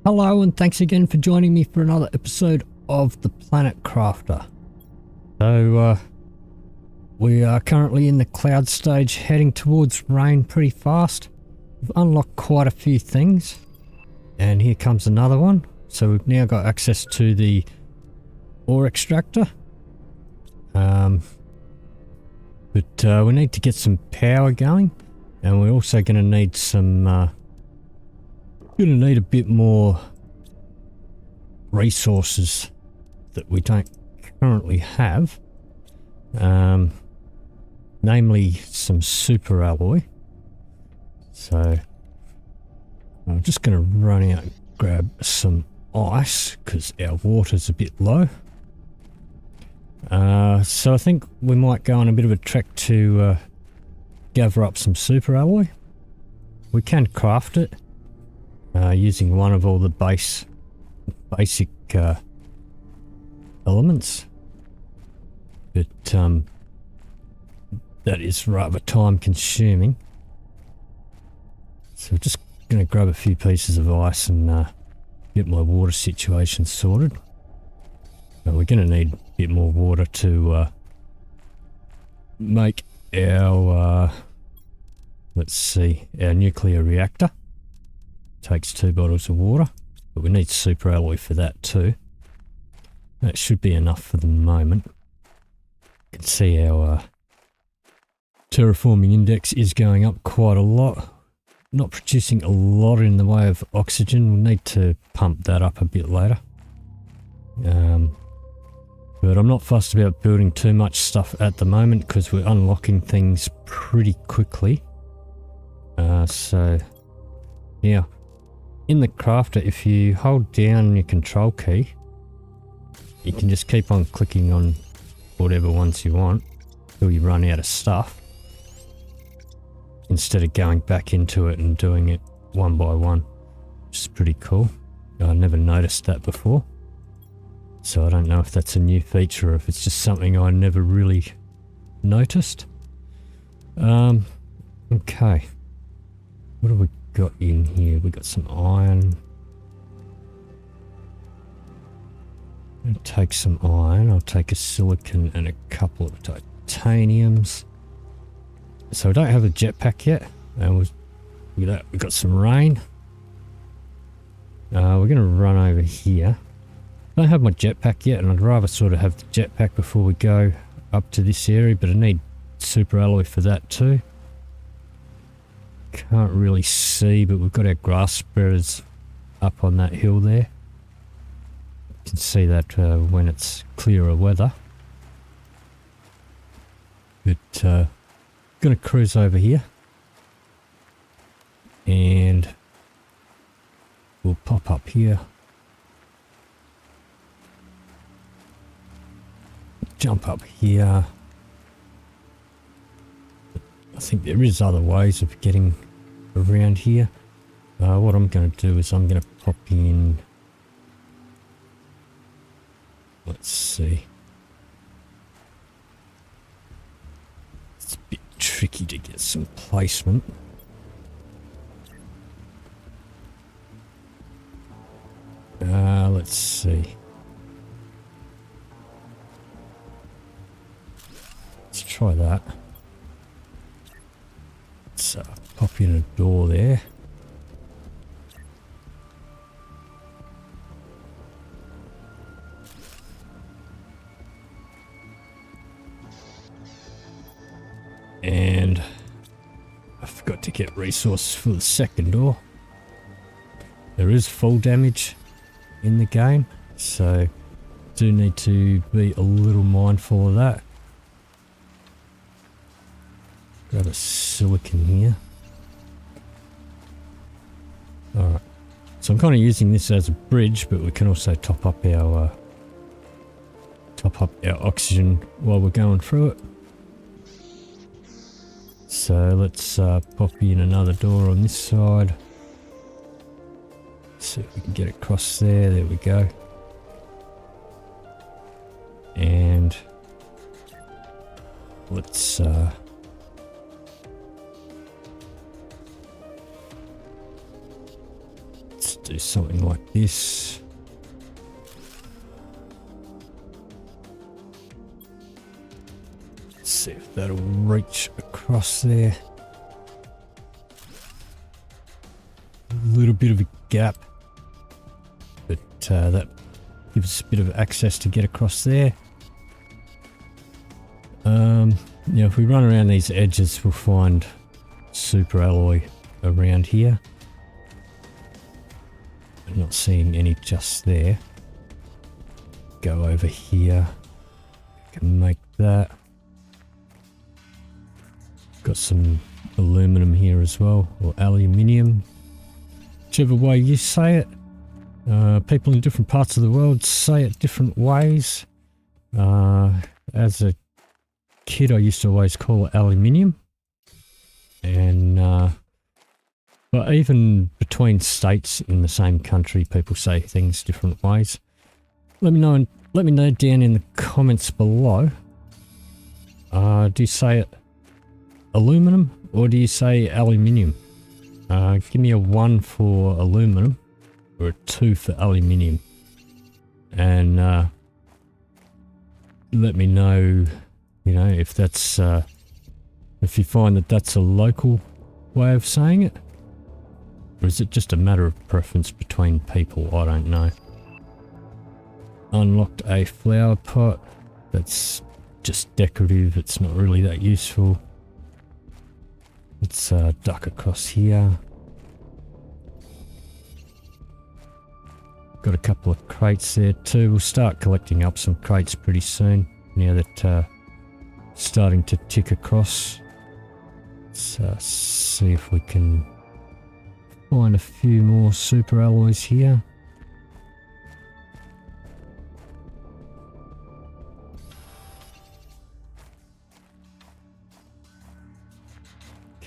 Hello and thanks again for joining me for another episode of the Planet Crafter. So we are currently in the cloud stage, heading towards rain pretty fast. We've unlocked quite a few things and here comes another one. So we've now got access to the ore extractor, but we need to get some power going, and we're also going to need some a bit more resources that we don't currently have, namely some super alloy. So I'm just going to run out and grab some ice because our water's a bit low. So I think we might go on a bit of a trek to gather up some super alloy. We can craft it using one of all the basic elements, but that is rather time consuming. So we're just going to grab a few pieces of ice and get my water situation sorted. We're going to need a bit more water to make our our nuclear reactor. Takes 2 bottles of water, but we need super alloy for that too. That should be enough for the moment. You can see our terraforming index is going up quite a lot. Not producing a lot in the way of oxygen. We'll need to pump that up a bit later. But I'm not fussed about building too much stuff at the moment because we're unlocking things pretty quickly. So yeah. In the crafter, if you hold down your control key, you can just keep on clicking on whatever ones you want until you run out of stuff, instead of going back into it and doing it one by one, which is pretty cool. I never noticed that before, so I don't know if that's a new feature or if it's just something I never really noticed. Okay, what have we got in here? We got some iron. I'll take some iron. I'll take a silicon and a couple of titaniums. So I don't have a jetpack yet. And we've got some rain. We're going to run over here. I don't have my jetpack yet, and I'd rather sort of have the jetpack before we go up to this area, but I need super alloy for that too. Can't really see, but we've got our grass spreaders up on that hill there. You can see that when it's clearer weather. But gonna cruise over here and we'll pop up here, jump up here. I think there is other ways of getting around here. What I'm going to do is I'm going to pop in, let's see, it's a bit tricky to get some placement. Let's see, let's try that. So pop in a door there. And I forgot to get resources for the second door. There is full damage in the game, so do need to be a little mindful of that. Grab a silicon here. Alright, so I'm kind of using this as a bridge, but we can also top up our oxygen while we're going through it. So let's pop in another door on this side. See if we can get across there. There we go. And let's do something like this. Let's see if that'll reach across there. A little bit of a gap, but that gives us a bit of access to get across there. Yeah, if we run around these edges, we'll find super alloy around here. I'm not seeing any just there. Go over here. Can make that. Got some aluminum here as well, or aluminium, whichever way you say it. People in different parts of the world say it different ways. As a kid, I used to always call it aluminium, and but even between states in the same country, people say things different ways. Let me know down in the comments below. Do you say it aluminum or do you say aluminium? Give me a 1 for aluminum or a 2 for aluminium, and let me know, you know, if that's if you find that that's a local way of saying it, or is it just a matter of preference between people? I don't know. Unlocked a flower pot. That's just decorative. It's not really that useful. Let's duck across here. Got a couple of crates there too. We'll start collecting up some crates pretty soon, now that starting to tick across. Let's see if we can find a few more super alloys here.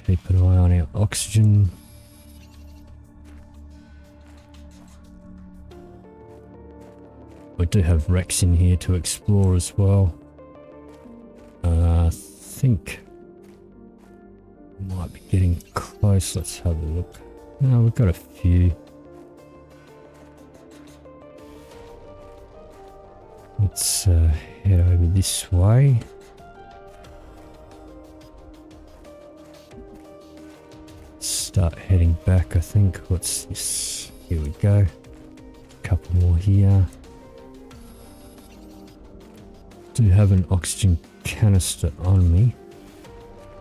Keep an eye on our oxygen. We do have wrecks in here to explore as well. I think might be getting close. Let's have a look. No, we've got a few. Let's head over this way. Start heading back, I think. What's this? Here we go. A couple more here. Do have an oxygen canister on me,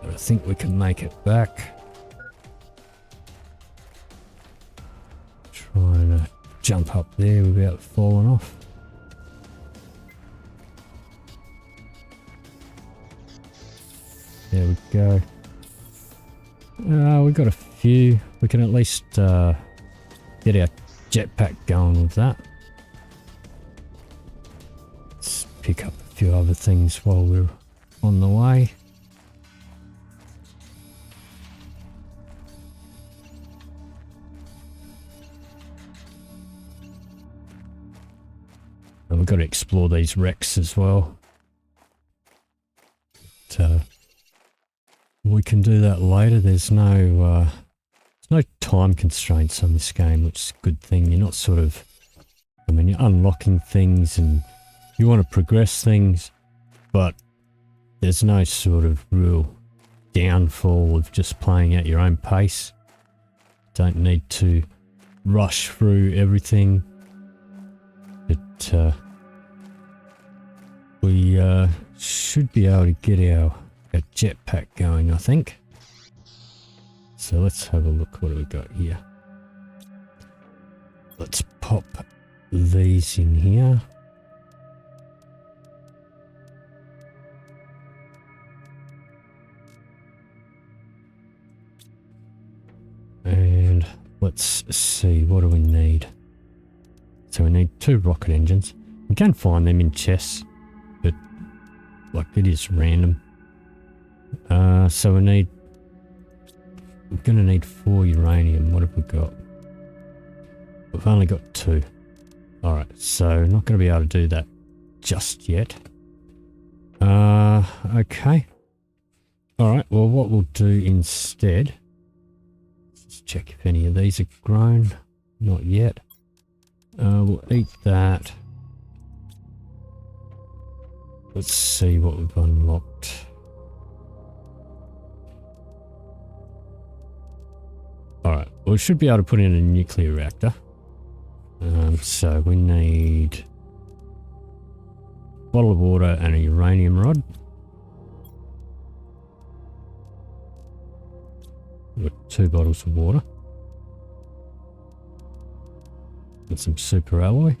but I think we can make it back. Trying to jump up there without falling off. There we go. We've got a few. We can at least get our jetpack going with that. Let's pick up a few other things while we're on the way. And we've got to explore these wrecks as well. But, we can do that later. There's no time constraints on this game, which is a good thing. You're not sort of, I mean, you're unlocking things and you want to progress things, but there's no sort of real downfall of just playing at your own pace. Don't need to rush through everything. But we should be able to get our jetpack going, I think. So let's have a look. What do we got here? Let's pop these in here. And let's see, what do we need? So we need 2 rocket engines. We can find them in chests, but like it is random. So we're gonna need 4 uranium. What have we got? We've only got 2. Alright, so not gonna be able to do that just yet. Okay. Alright, well what we'll do instead, let's check if any of these are grown. Not yet. We'll eat that. Let's see what we've unlocked. Alright, well, we should be able to put in a nuclear reactor. So we need a bottle of water and a uranium rod. We've got 2 bottles of water. And some super alloy.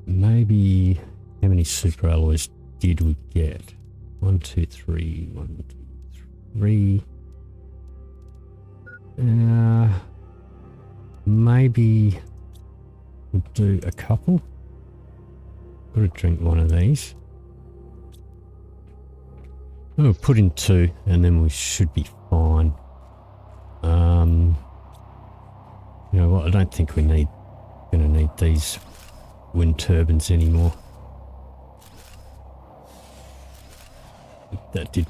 Maybe how many super alloys did we get? 1, 2, 3. 1, 2, 3. Maybe we'll do a couple. Gotta drink one of these. We'll put in 2 and then we should be fine. You know what, I don't think gonna need these wind turbines anymore. That did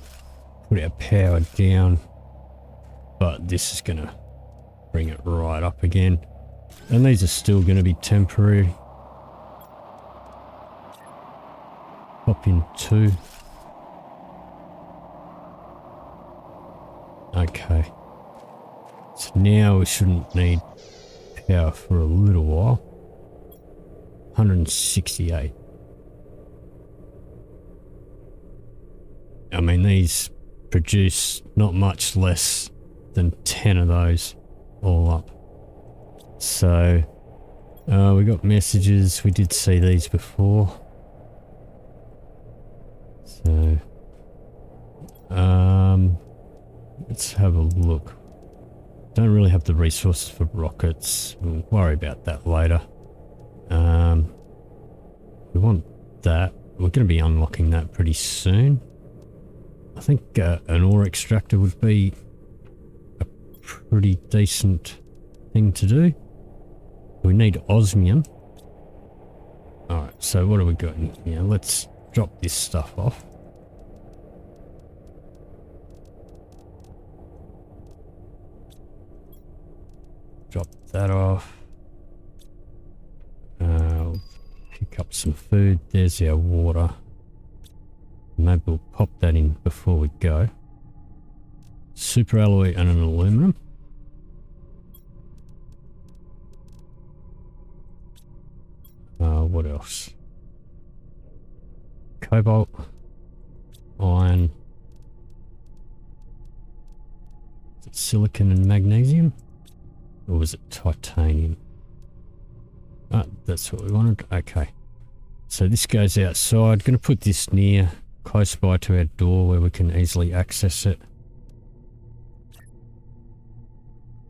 put our power down, but this is gonna bring it right up again. And these are still gonna be temporary. Pop in 2. Okay. So now we shouldn't need power for a little while. 168. I mean, these produce not much less than 10 of those all up. So, we got messages. We did see these before. So, let's have a look. Don't really have the resources for rockets. We'll worry about that later. We want that. We're going to be unlocking that pretty soon. I think an ore extractor would be a pretty decent thing to do. We need osmium. Alright, so what have we got in here? Let's drop this stuff off. Drop that off. Pick up some food. There's our water. Maybe we'll pop that in before we go. Super alloy and an aluminum. What else? Cobalt, iron, is it silicon and magnesium? Or was it titanium? Ah, that's what we wanted. Okay. So this goes outside. Going to put this near, close by to our door where we can easily access it.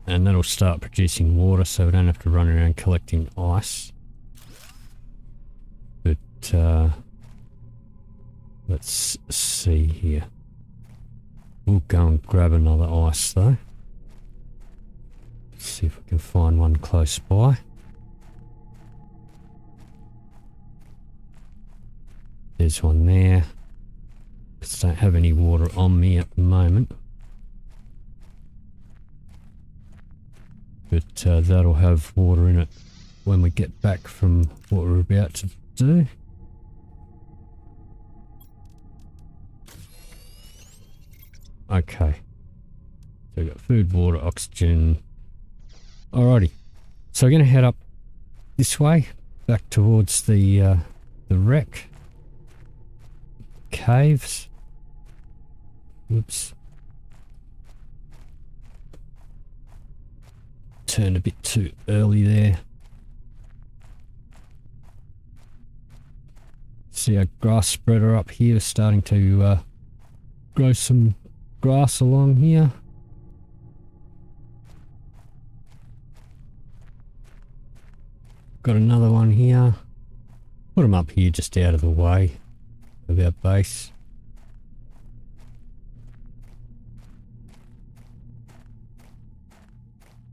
And that'll start producing water so we don't have to run around collecting ice. But, let's see here. We'll go and grab another ice though. Let's see if we can find one close by. There's one there. Just don't have any water on me at the moment. But that'll have water in it when we get back from what we're about to do. Okay. So we've got food, water, oxygen. Alrighty. So we're going to head up this way, back towards the wreck. Caves. Oops. Turned a bit too early there. See our grass spreader up here starting to grow some grass along here. Got another one here. Put them up here just out of the way of our base.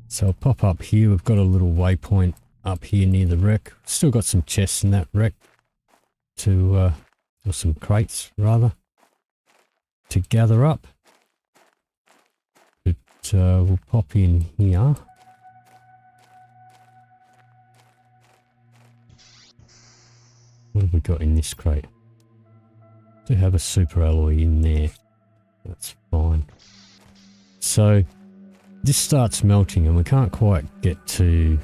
So I'll pop up here. We've got a little waypoint up here near the wreck. Still got some chests in that wreck to, or some crates rather, to gather up. we'll pop in here. What have we got in this crate? Do have a super alloy in there. That's fine. So this starts melting and we can't quite get to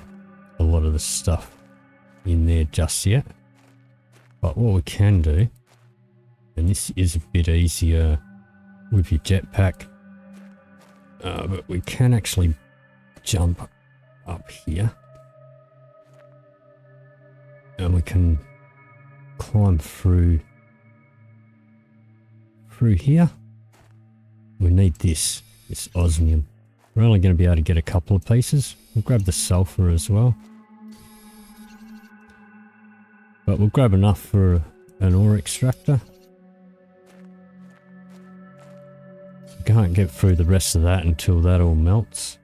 a lot of the stuff in there just yet. But what we can do, and this is a bit easier with your jetpack, but we can actually jump up here and we can climb through here. We need this osmium. We're only going to be able to get a couple of pieces. We'll grab the sulfur as well, but we'll grab enough for an ore extractor. We can't get through the rest of that until that all melts.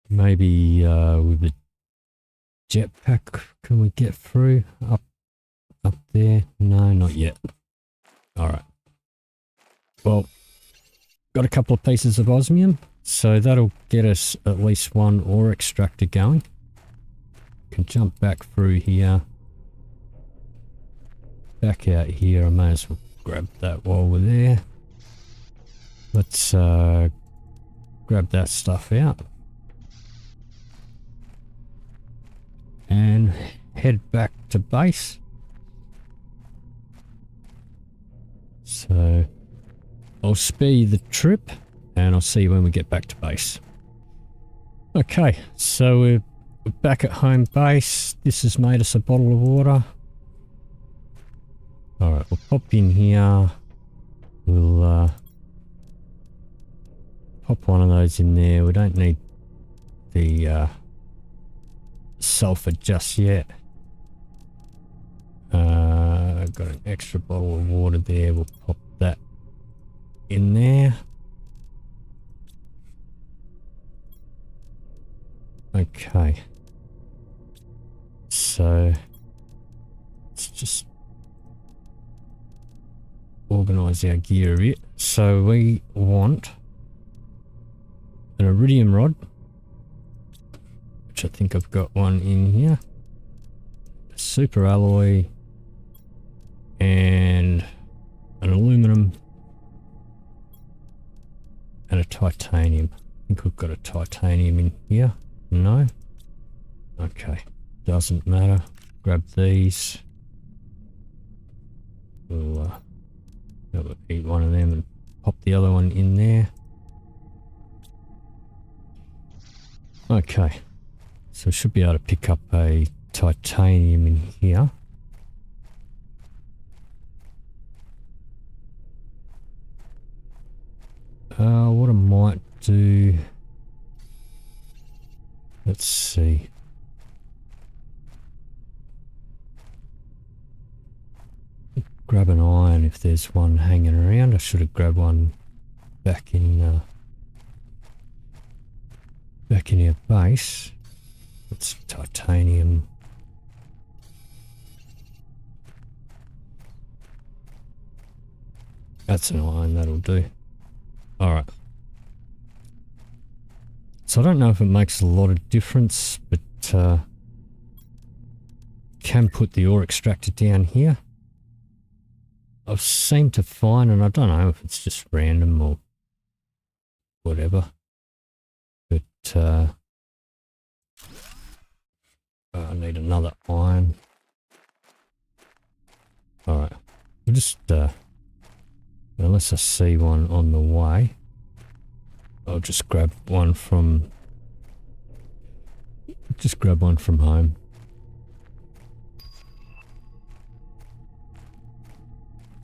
Maybe with the jetpack, can we get through up there? No, not yet. Alright. Well, got a couple of pieces of osmium, so that'll get us at least one ore extractor going. Can jump back through here. Back out here. I may as well grab that while we're there. Let's grab that stuff out. And head back to base. So I'll spare the trip and I'll see you when we get back to base. Okay, so we're back at home base. This has made us a bottle of water. Alright, we'll pop in here. We'll pop one of those in there. We don't need the sulfur just yet. I've got an extra bottle of water there. We'll pop that in there. Okay. So let's just organize our gear a bit. So we want an iridium rod, which I think I've got one in here, a super alloy, and an aluminum, and a titanium. I think we've got a titanium in here. No? Okay. Doesn't matter. Grab these. We'll eat one of them and pop the other one in there. Okay. So we should be able to pick up a titanium in here. What I might do... Let's see. Grab an iron if there's one hanging around. I should have grabbed one back in our base. It's titanium. That's an iron, that'll do. Alright. So I don't know if it makes a lot of difference, but can put the ore extractor down here. I've seemed to find, and I don't know if it's just random or whatever, but I need another iron. Alright, we'll just, unless I see one on the way, I'll just grab one from home.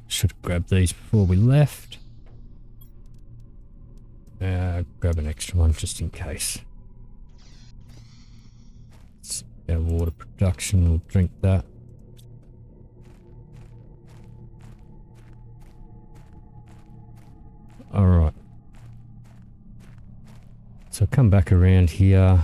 Should have grabbed these before we left. Grab an extra one just in case. It's our water production, we'll drink that. Alright. So come back around here.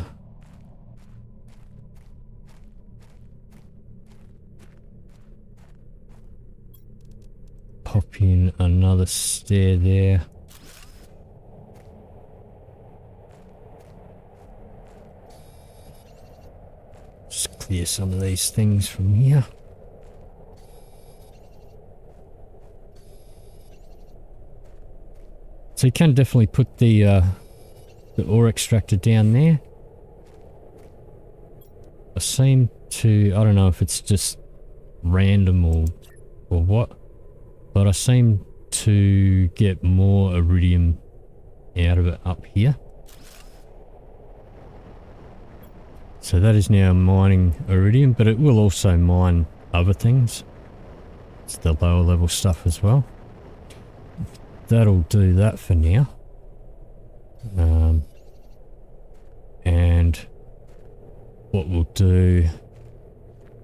Pop in another stair there. Just clear some of these things from here. So you can definitely put the ore extractor down there. I seem to, I don't know if it's just random or what, but I seem to get more iridium out of it up here. So that is now mining iridium, but it will also mine other things. It's the lower level stuff as well. That'll do that for now. And what we'll do,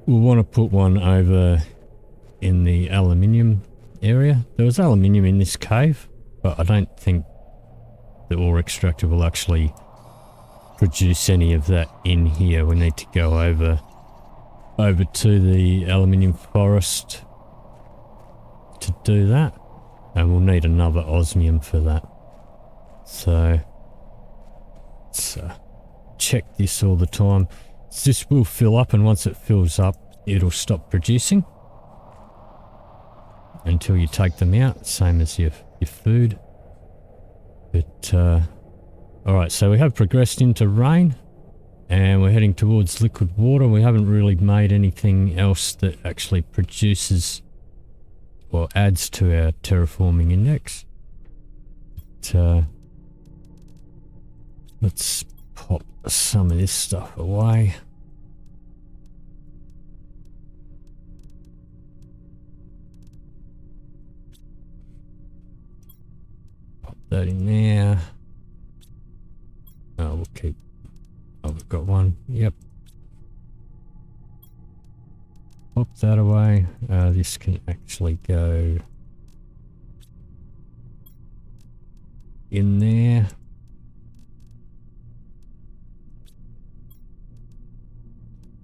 we'll want to put one over in the aluminium area. There was aluminium in this cave, but I don't think the ore extractor will actually produce any of that in here. We need to go over to the aluminium forest to do that, and we'll need another osmium for that. So let's check this all the time. This will fill up, and once it fills up, it'll stop producing until you take them out, same as your food. But alright, so we have progressed into rain, and we're heading towards liquid water. We haven't really made anything else that actually produces or adds to our terraforming index. But, let's pop some of this stuff away. Pop that in there. Oh, we'll keep. Oh, we've got one. Yep. Pop that away. This can actually go in there.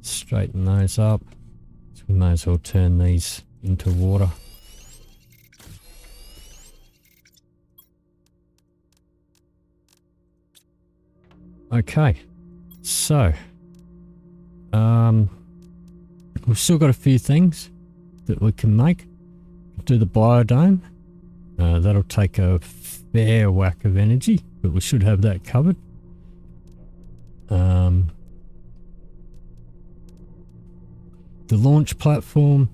Straighten those up. So we may as well turn these into water. Okay, so we've still got a few things that we can make. Do the biodome. That'll take a fair whack of energy, but we should have that covered. The launch platform,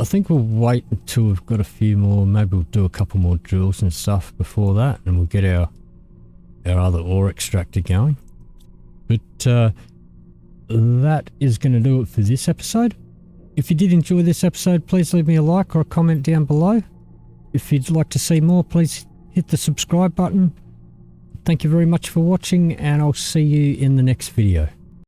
I think we'll wait until we've got a few more. Maybe we'll do a couple more drills and stuff before that, and we'll get our other ore extractor going. But that is going to do it for this episode. If you did enjoy this episode, please leave me a like or a comment down below. If you'd like to see more, please hit the subscribe button. Thank you very much for watching, and I'll see you in the next video.